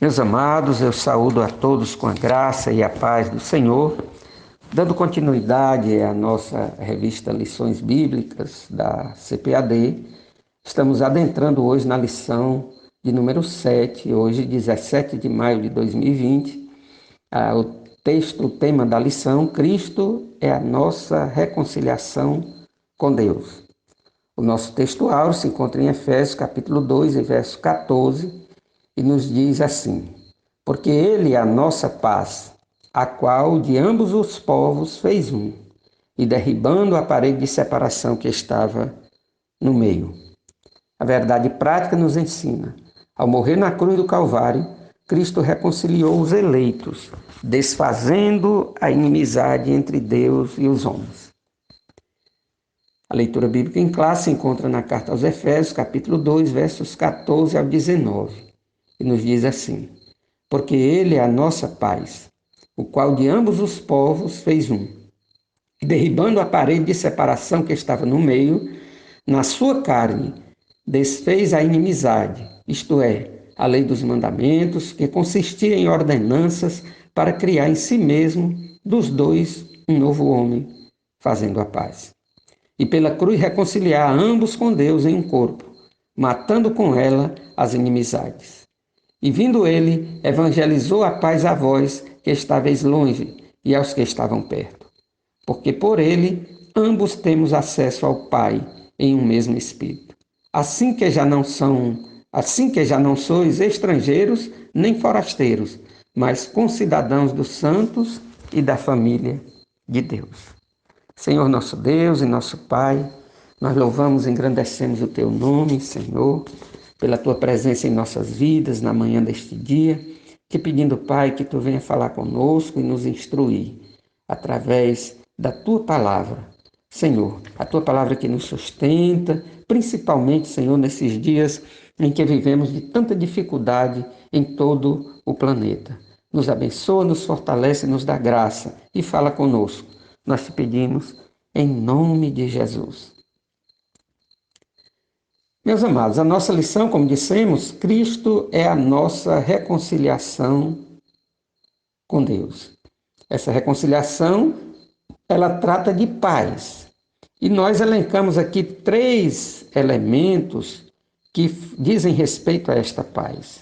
Meus amados, eu saúdo a todos com a graça e a paz do Senhor, dando continuidade à nossa revista Lições Bíblicas da CPAD. Estamos adentrando hoje na lição de número 7, hoje 17 de maio de 2020. O tema da lição, Cristo é a nossa reconciliação com Deus. O nosso texto áureo se encontra em Efésios capítulo 2, verso 14, e nos diz assim: porque Ele é a nossa paz, a qual de ambos os povos fez um, e derribando a parede de separação que estava no meio. A verdade prática nos ensina: ao morrer na cruz do Calvário, Cristo reconciliou os eleitos, desfazendo a inimizade entre Deus e os homens. A leitura bíblica em classe se encontra na carta aos Efésios, capítulo 2, versos 14 ao 19, e nos diz assim: porque Ele é a nossa paz, o qual de ambos os povos fez um, e derribando a parede de separação que estava no meio, na sua carne, desfez a inimizade, isto é, a lei dos mandamentos, que consistia em ordenanças para criar em si mesmo, dos dois, um novo homem, fazendo a paz. E pela cruz reconciliar ambos com Deus em um corpo, matando com ela as inimizades. E vindo ele, evangelizou a paz a vós que estáveis longe e aos que estavam perto. Porque por ele ambos temos acesso ao Pai em um mesmo Espírito. Assim que já não sois estrangeiros nem forasteiros, mas concidadãos dos santos e da família de Deus. Senhor nosso Deus e nosso Pai, nós louvamos e engrandecemos o teu nome, Senhor, pela tua presença em nossas vidas na manhã deste dia, te pedindo, Pai, que tu venha falar conosco e nos instruir através da tua palavra. Senhor, a tua palavra que nos sustenta, principalmente, Senhor, nesses dias em que vivemos de tanta dificuldade em todo o planeta. Nos abençoa, nos fortalece, nos dá graça e fala conosco. Nós te pedimos em nome de Jesus. Meus amados, a nossa lição, como dissemos, Cristo é a nossa reconciliação com Deus. Essa reconciliação, ela trata de paz. E nós elencamos aqui 3 elementos que dizem respeito a esta paz.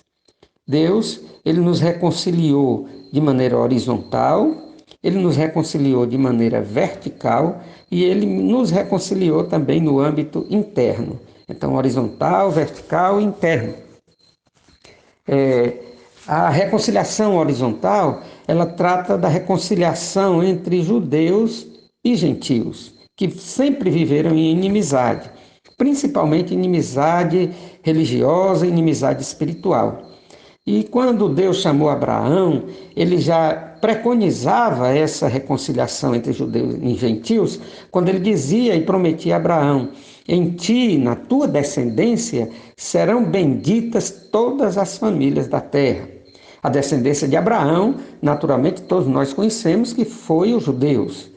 Deus, ele nos reconciliou de maneira horizontal, ele nos reconciliou de maneira vertical e ele nos reconciliou também no âmbito interno. Então, horizontal, vertical e interno. A reconciliação horizontal, ela trata da reconciliação entre judeus e gentios, que sempre viveram em inimizade, principalmente inimizade religiosa e inimizade espiritual. E quando Deus chamou Abraão, ele já preconizava essa reconciliação entre judeus e gentios, quando ele dizia e prometia a Abraão: em ti, na tua descendência, serão benditas todas as famílias da terra. A descendência de Abraão, naturalmente, todos nós conhecemos que foi os judeus.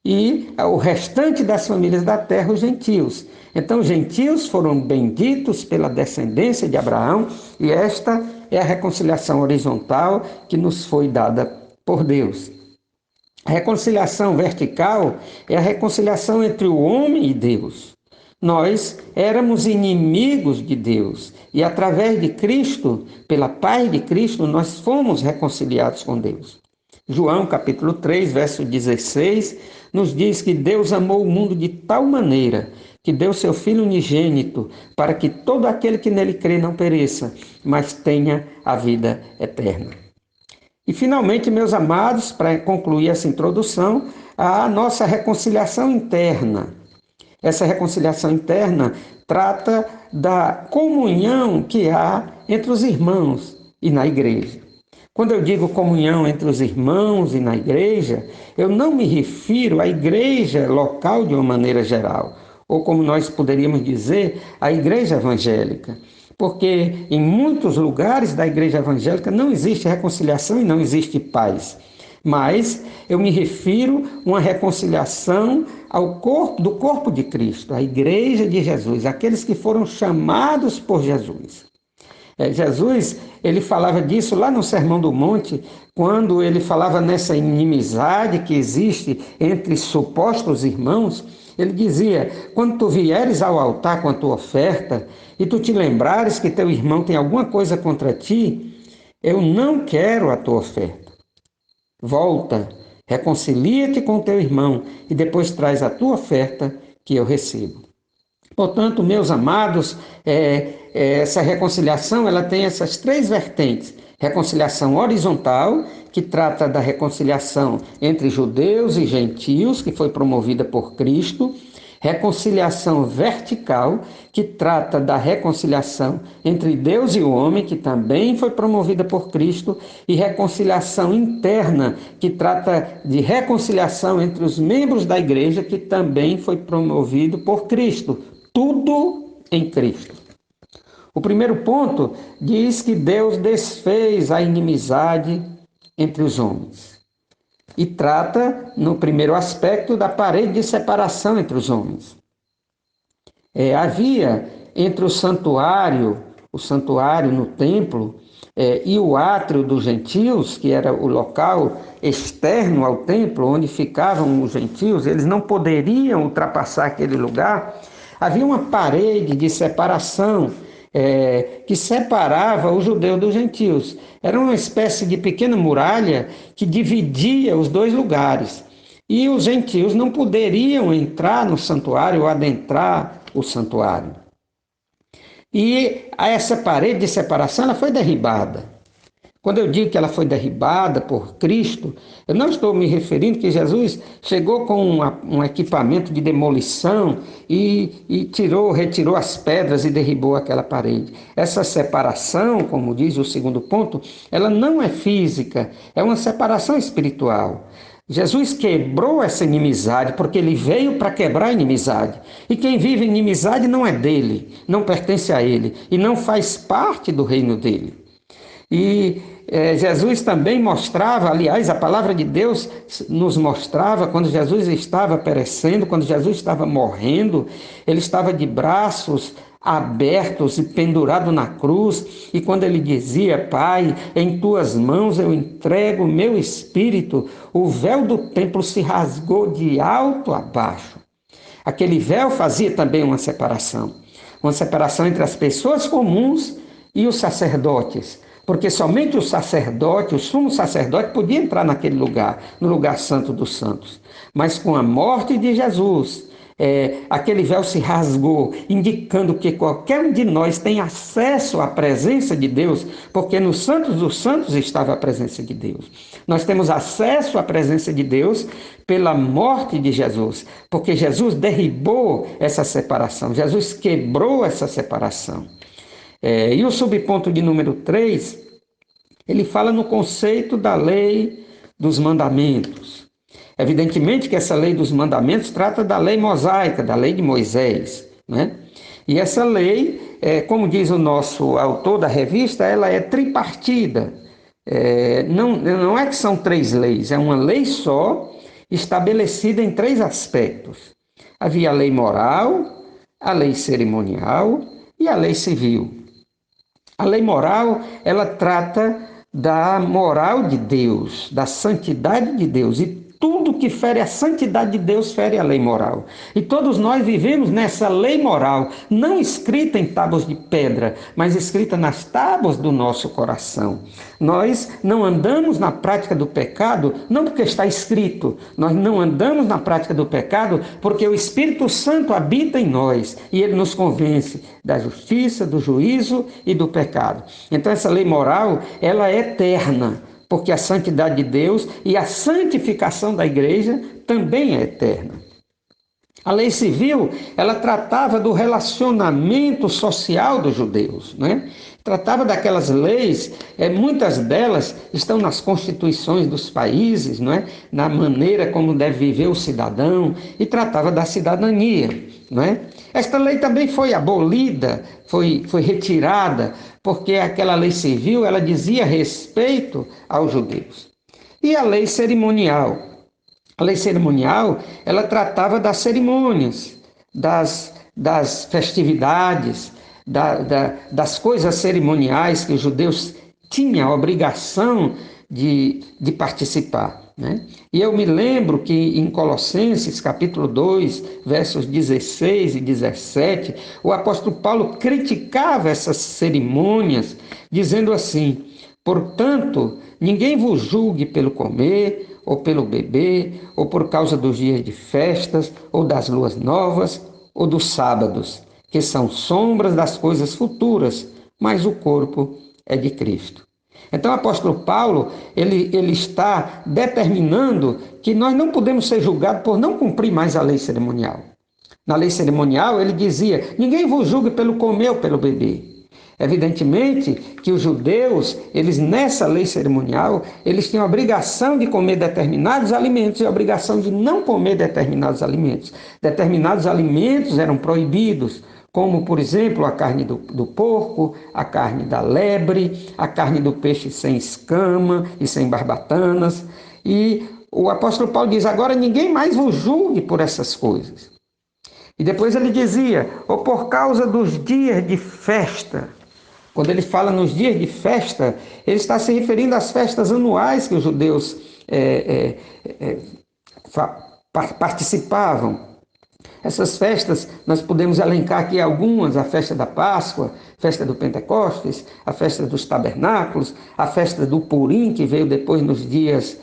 E o restante das famílias da terra, os gentios. Então, os gentios foram benditos pela descendência de Abraão, e esta é a reconciliação horizontal que nos foi dada por Deus. A reconciliação vertical é a reconciliação entre o homem e Deus. Nós éramos inimigos de Deus e através de Cristo, pela paz de Cristo, nós fomos reconciliados com Deus. João capítulo 3, verso 16, nos diz que Deus amou o mundo de tal maneira que deu seu Filho unigênito para que todo aquele que nele crê não pereça, mas tenha a vida eterna. E finalmente, meus amados, para concluir essa introdução, a nossa reconciliação interna. Essa reconciliação interna trata da comunhão que há entre os irmãos e na igreja. Quando eu digo comunhão entre os irmãos e na igreja, eu não me refiro à igreja local de uma maneira geral, ou como nós poderíamos dizer, a igreja evangélica. Porque em muitos lugares da igreja evangélica não existe reconciliação e não existe paz. Mas eu me refiro a uma reconciliação do corpo de Cristo, a igreja de Jesus, aqueles que foram chamados por Jesus. Jesus, ele falava disso lá no Sermão do Monte, quando ele falava nessa inimizade que existe entre supostos irmãos. Ele dizia: quando tu vieres ao altar com a tua oferta e tu te lembrares que teu irmão tem alguma coisa contra ti, eu não quero a tua oferta. Volta, reconcilia-te com teu irmão e depois traz a tua oferta que eu recebo. Portanto, meus amados, essa reconciliação ela tem essas três vertentes. Reconciliação horizontal, que trata da reconciliação entre judeus e gentios, que foi promovida por Cristo. Reconciliação vertical, que trata da reconciliação entre Deus e o homem, que também foi promovida por Cristo. E reconciliação interna, que trata de reconciliação entre os membros da igreja, que também foi promovido por Cristo. Tudo em Cristo. O primeiro ponto diz que Deus desfez a inimizade entre os homens. E trata, no primeiro aspecto, da parede de separação entre os homens. Havia entre o santuário no templo, e o átrio dos gentios, que era o local externo ao templo, onde ficavam os gentios, eles não poderiam ultrapassar aquele lugar. Havia uma parede de separação que separava os judeus dos gentios. Era uma espécie de pequena muralha que dividia os dois lugares. E os gentios não poderiam entrar no santuário ou adentrar o santuário. E essa parede de separação ela foi derribada. Quando eu digo que ela foi derribada por Cristo, eu não estou me referindo que Jesus chegou com um equipamento de demolição e retirou as pedras e derribou aquela parede. Essa separação, como diz o segundo ponto, ela não é física, é uma separação espiritual. Jesus quebrou essa inimizade, porque ele veio para quebrar a inimizade. E quem vive inimizade não é dele, não pertence a ele e não faz parte do reino dele. E Jesus também mostrava, aliás, a palavra de Deus nos mostrava, quando Jesus estava perecendo, quando Jesus estava morrendo, ele estava de braços abertos e pendurado na cruz, e quando ele dizia: Pai, em tuas mãos eu entrego o meu espírito, o véu do templo se rasgou de alto a baixo. Aquele véu fazia também uma separação entre as pessoas comuns e os sacerdotes, porque somente o sacerdote, o sumo sacerdote, podia entrar naquele lugar, no lugar santo dos santos. Mas com a morte de Jesus, aquele véu se rasgou, indicando que qualquer um de nós tem acesso à presença de Deus, porque no Santos dos Santos estava a presença de Deus. Nós temos acesso à presença de Deus pela morte de Jesus, porque Jesus derribou essa separação, Jesus quebrou essa separação. E o subponto de número 3, ele fala no conceito da lei dos mandamentos. Evidentemente que essa lei dos mandamentos trata da lei mosaica, da lei de Moisés, né? E essa lei, como diz o nosso autor da revista, ela é tripartida. Não é que são 3 leis, é uma lei só, estabelecida em 3 aspectos. Havia a lei moral, a lei cerimonial e a lei civil. A lei moral, ela trata da moral de Deus, da santidade de Deus. E tudo que fere a santidade de Deus fere a lei moral. E todos nós vivemos nessa lei moral, não escrita em tábuas de pedra, mas escrita nas tábuas do nosso coração. Nós não andamos na prática do pecado, não porque está escrito. Nós não andamos na prática do pecado porque o Espírito Santo habita em nós e ele nos convence da justiça, do juízo e do pecado. Então essa lei moral, ela é eterna, porque a santidade de Deus e a santificação da igreja também é eterna. A lei civil, ela tratava do relacionamento social dos judeus, né? Tratava daquelas leis, muitas delas estão nas constituições dos países, não é? Na maneira como deve viver o cidadão, e tratava da cidadania, não é? Esta lei também foi abolida, foi retirada, porque aquela lei civil, ela dizia respeito aos judeus. E a lei cerimonial? A lei cerimonial, ela tratava das cerimônias, das festividades, das coisas cerimoniais que os judeus tinham a obrigação de participar, né? E eu me lembro que em Colossenses, capítulo 2, versos 16 e 17, o apóstolo Paulo criticava essas cerimônias, dizendo assim: portanto, ninguém vos julgue pelo comer, ou pelo beber, ou por causa dos dias de festas, ou das luas novas, ou dos sábados, que são sombras das coisas futuras, mas o corpo é de Cristo. Então o apóstolo Paulo, ele está determinando que nós não podemos ser julgados por não cumprir mais a lei cerimonial. Na lei cerimonial ele dizia: ninguém vos julgue pelo comer ou pelo beber. Evidentemente que os judeus, eles nessa lei cerimonial, eles tinham a obrigação de comer determinados alimentos e a obrigação de não comer determinados alimentos. Determinados alimentos eram proibidos, como, por exemplo, a carne do porco, a carne da lebre, a carne do peixe sem escama e sem barbatanas. E o apóstolo Paulo diz: agora ninguém mais vos julgue por essas coisas. E depois ele dizia: ou por causa dos dias de festa. Quando ele fala nos dias de festa, ele está se referindo às festas anuais que os judeus participavam. Essas festas, nós podemos elencar aqui algumas: a festa da Páscoa, a festa do Pentecostes, a festa dos tabernáculos, a festa do Purim, que veio depois nos dias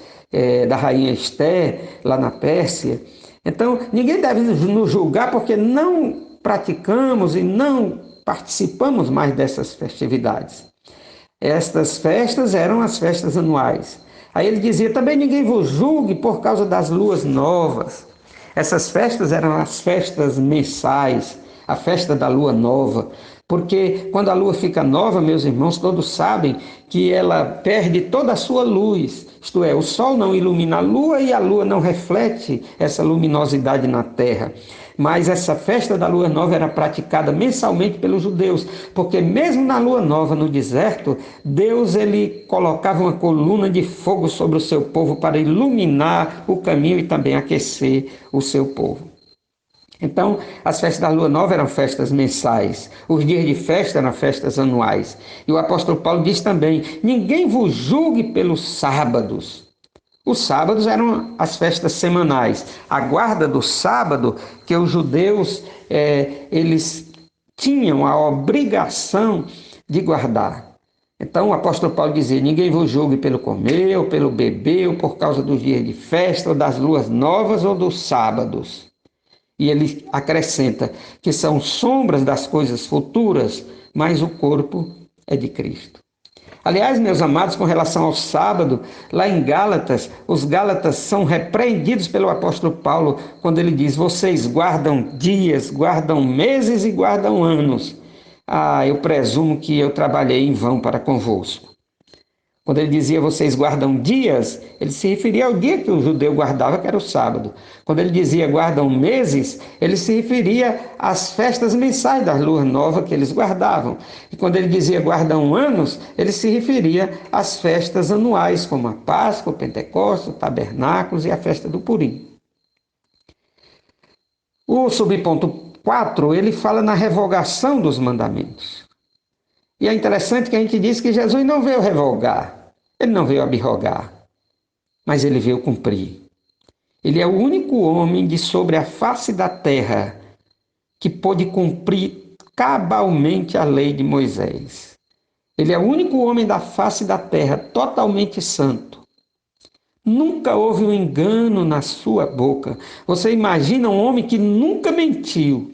da rainha Esther, lá na Pérsia. Então, ninguém deve nos julgar porque não praticamos e não participamos mais dessas festividades. Estas festas eram as festas anuais. Aí ele dizia: também ninguém vos julgue por causa das luas novas. Essas festas eram as festas mensais, a festa da lua nova, porque quando a lua fica nova, meus irmãos, todos sabem que ela perde toda a sua luz, isto é, o sol não ilumina a lua e a lua não reflete essa luminosidade na terra. Mas essa festa da lua nova era praticada mensalmente pelos judeus, porque mesmo na lua nova, no deserto, Deus ele colocava uma coluna de fogo sobre o seu povo para iluminar o caminho e também aquecer o seu povo. Então, as festas da lua nova eram festas mensais, os dias de festa eram festas anuais. E o apóstolo Paulo diz também: ninguém vos julgue pelos sábados. Os sábados eram as festas semanais, a guarda do sábado que os judeus eles tinham a obrigação de guardar. Então o apóstolo Paulo dizia: ninguém vos julgue pelo comer, ou pelo beber, ou por causa dos dias de festa, ou das luas novas, ou dos sábados. E ele acrescenta que são sombras das coisas futuras, mas o corpo é de Cristo. Aliás, meus amados, com relação ao sábado, lá em Gálatas, os Gálatas são repreendidos pelo apóstolo Paulo quando ele diz: vocês guardam dias, guardam meses e guardam anos. Eu presumo que eu trabalhei em vão para convosco. Quando ele dizia vocês guardam dias, ele se referia ao dia que o judeu guardava, que era o sábado. Quando ele dizia guardam meses, ele se referia às festas mensais da lua nova que eles guardavam. E quando ele dizia guardam anos, ele se referia às festas anuais, como a Páscoa, o Pentecostes, o Tabernáculos e a festa do Purim. O subponto 4, ele fala na revogação dos mandamentos. E é interessante que a gente diz que Jesus não veio revogar, ele não veio abrogar, mas ele veio cumprir. Ele é o único homem de sobre a face da terra que pôde cumprir cabalmente a lei de Moisés. Ele é o único homem da face da terra totalmente santo. Nunca houve um engano na sua boca. Você imagina um homem que nunca mentiu.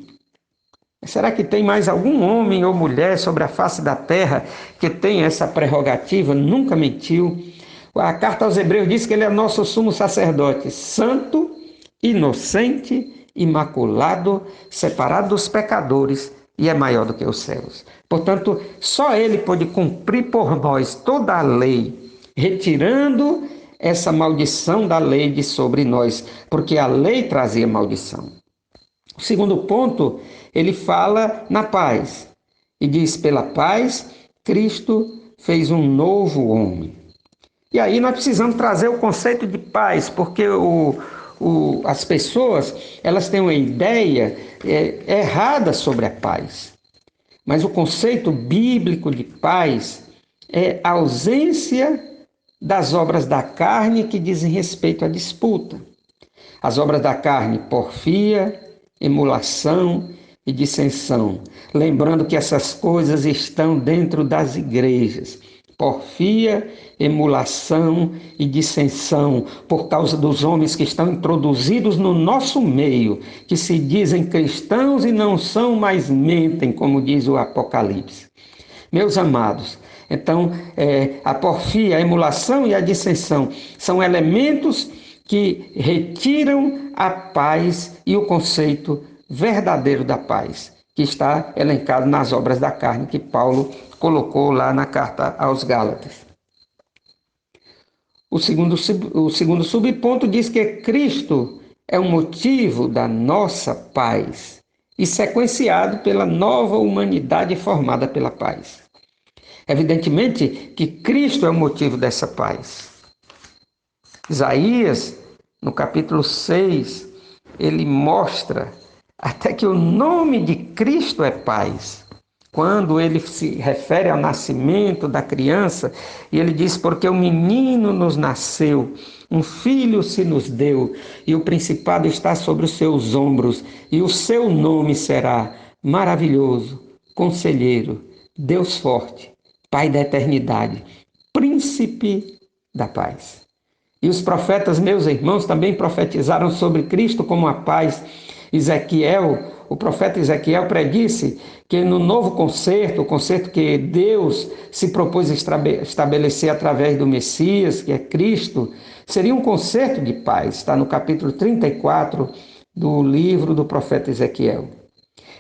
Será que tem mais algum homem ou mulher sobre a face da terra que tem essa prerrogativa? Nunca mentiu. A carta aos Hebreus diz que ele é nosso sumo sacerdote, santo, inocente, imaculado, separado dos pecadores e é maior do que os céus. Portanto, só ele pôde cumprir por nós toda a lei, retirando essa maldição da lei de sobre nós, porque a lei trazia maldição. O segundo ponto, ele fala na paz e diz: pela paz, Cristo fez um novo homem. E aí nós precisamos trazer o conceito de paz, porque as pessoas elas têm uma ideia errada sobre a paz. Mas o conceito bíblico de paz é a ausência das obras da carne que dizem respeito à disputa. As obras da carne, porfia, emulação e dissensão. Lembrando que essas coisas estão dentro das igrejas. Porfia, emulação e dissensão, por causa dos homens que estão introduzidos no nosso meio, que se dizem cristãos e não são, mas mentem, como diz o Apocalipse. Meus amados, então, a porfia, a emulação e a dissensão são elementos que retiram a paz e o conceito verdadeiro da paz, que está elencado nas obras da carne que Paulo colocou lá na carta aos Gálatas. O segundo subponto diz que Cristo é o motivo da nossa paz e sequenciado pela nova humanidade formada pela paz. Evidentemente que Cristo é o motivo dessa paz. Isaías, no capítulo 6, ele mostra até que o nome de Cristo é paz. Quando ele se refere ao nascimento da criança, e ele diz, porque um menino nos nasceu, um filho se nos deu, e o principado está sobre os seus ombros, e o seu nome será Maravilhoso, Conselheiro, Deus Forte, Pai da Eternidade, Príncipe da Paz. E os profetas, meus irmãos, também profetizaram sobre Cristo como a paz. O profeta Ezequiel predisse que no novo concerto, o concerto que Deus se propôs estabelecer através do Messias, que é Cristo, seria um concerto de paz. Está no capítulo 34 do livro do profeta Ezequiel.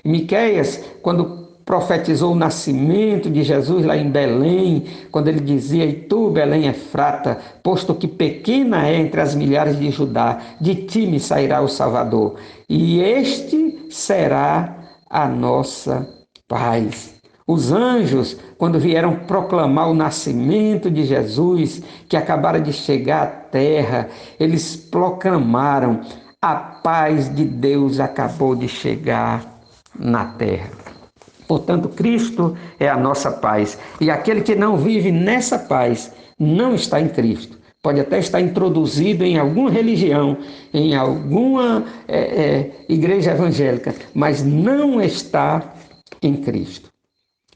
E Miqueias, quando profetizou o nascimento de Jesus lá em Belém, quando ele dizia, e tu, Belém Efrata, posto que pequena é entre as milhares de Judá, de ti me sairá o Salvador, e este será a nossa paz. Os anjos, quando vieram proclamar o nascimento de Jesus, que acabara de chegar à terra, eles proclamaram, a paz de Deus acabou de chegar na terra. Portanto, Cristo é a nossa paz. E aquele que não vive nessa paz não está em Cristo. Pode até estar introduzido em alguma religião, em alguma igreja evangélica, mas não está em Cristo.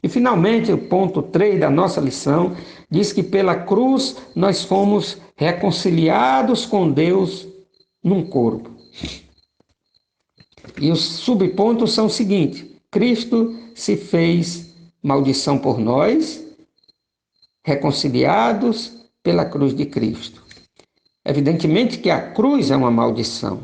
E, finalmente, o ponto 3 da nossa lição diz que pela cruz nós fomos reconciliados com Deus num corpo. E os subpontos são os seguintes. Cristo se fez maldição por nós, reconciliados pela cruz de Cristo. Evidentemente que a cruz é uma maldição.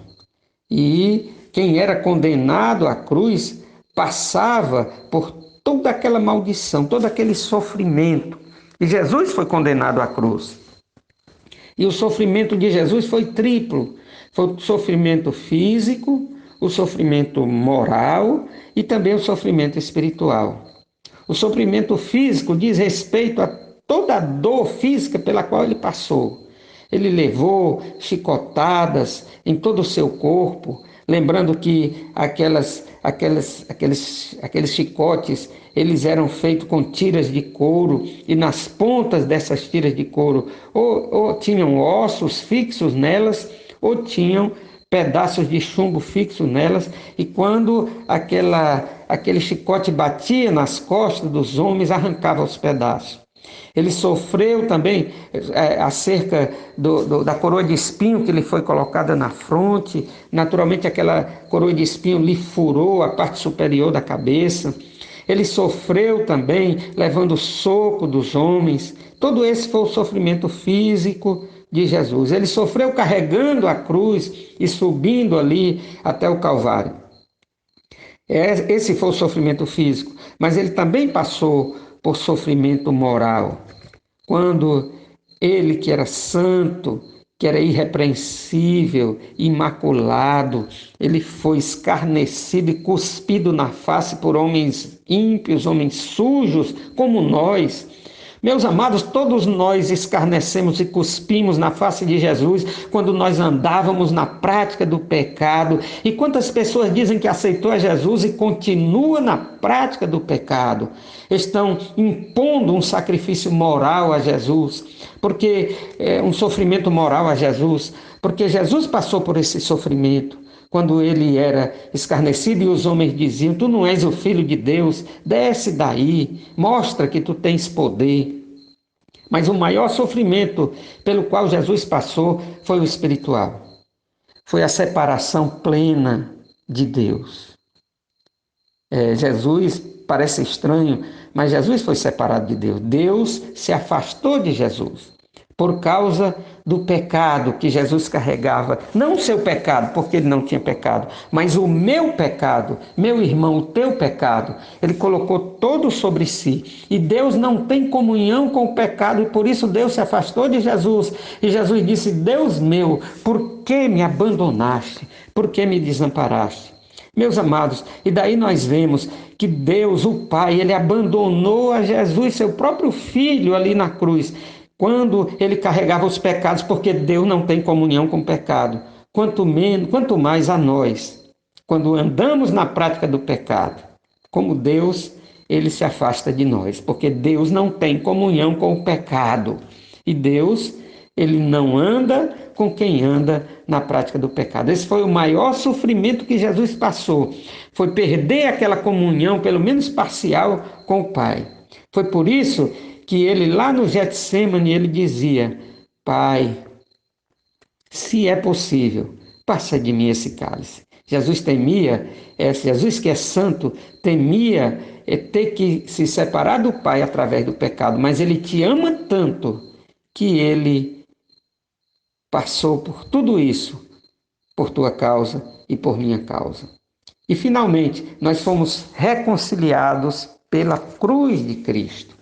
E quem era condenado à cruz passava por toda aquela maldição, todo aquele sofrimento. E Jesus foi condenado à cruz. E o sofrimento de Jesus foi triplo. Foi o sofrimento físico, o sofrimento moral e também o sofrimento espiritual. O sofrimento físico diz respeito a toda a dor física pela qual ele passou. Ele levou chicotadas em todo o seu corpo, lembrando que aqueles chicotes, eles eram feitos com tiras de couro, e nas pontas dessas tiras de couro ou tinham ossos fixos nelas, ou tinham pedaços de chumbo fixo nelas, e quando aquele chicote batia nas costas dos homens, arrancava os pedaços. Ele sofreu também acerca da coroa de espinho que lhe foi colocada na fronte. Naturalmente, aquela coroa de espinho lhe furou a parte superior da cabeça. Ele sofreu também levando o soco dos homens. Todo esse foi o sofrimento físico de Jesus. Ele sofreu carregando a cruz e subindo ali até o Calvário. Esse foi o sofrimento físico, mas ele também passou por sofrimento moral. Quando ele, que era santo, que era irrepreensível, imaculado, ele foi escarnecido e cuspido na face por homens ímpios, homens sujos, como nós, Meus amados, todos nós escarnecemos e cuspimos na face de Jesus quando nós andávamos na prática do pecado. E quantas pessoas dizem que aceitou a Jesus e continua na prática do pecado? Estão impondo um sacrifício moral a Jesus, porque um sofrimento moral a Jesus, porque Jesus passou por esse sofrimento. Quando ele era escarnecido e os homens diziam: tu não és o filho de Deus, desce daí, mostra que tu tens poder. Mas o maior sofrimento pelo qual Jesus passou foi o espiritual. Foi a separação plena de Deus. Jesus parece estranho, mas Jesus foi separado de Deus. Deus se afastou de Jesus por causa do pecado que Jesus carregava. Não o seu pecado, porque ele não tinha pecado, mas o meu pecado, meu irmão, o teu pecado. Ele colocou todo sobre si. E Deus não tem comunhão com o pecado, e por isso Deus se afastou de Jesus. E Jesus disse: Deus meu, por que me abandonaste? Por que me desamparaste? Meus amados, e daí nós vemos que Deus, o Pai, ele abandonou a Jesus, seu próprio Filho, ali na cruz, quando ele carregava os pecados, porque Deus não tem comunhão com o pecado. Quanto mais a nós, quando andamos na prática do pecado, como Deus, ele se afasta de nós, porque Deus não tem comunhão com o pecado. E Deus, ele não anda com quem anda na prática do pecado. Esse foi o maior sofrimento que Jesus passou. Foi perder aquela comunhão, pelo menos parcial, com o Pai. Foi por isso que ele, lá no Getsêmani, ele dizia: Pai, se é possível, passa de mim esse cálice. Jesus temia, Jesus que é santo, temia ter que se separar do Pai através do pecado, mas ele te ama tanto que ele passou por tudo isso, por tua causa e por minha causa. E finalmente, nós fomos reconciliados pela cruz de Cristo.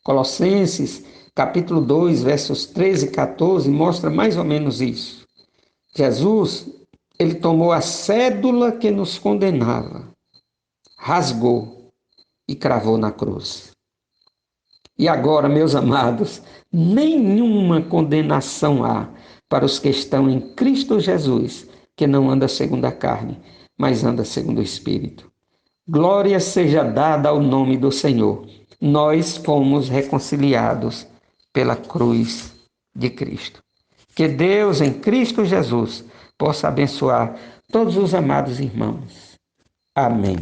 Colossenses, capítulo 2, versos 13 e 14, mostra mais ou menos isso. Jesus, ele tomou a cédula que nos condenava, rasgou e cravou na cruz. E agora, meus amados, nenhuma condenação há para os que estão em Cristo Jesus, que não anda segundo a carne, mas anda segundo o Espírito. Glória seja dada ao nome do Senhor. Nós fomos reconciliados pela cruz de Cristo. Que Deus, em Cristo Jesus, possa abençoar todos os amados irmãos. Amém.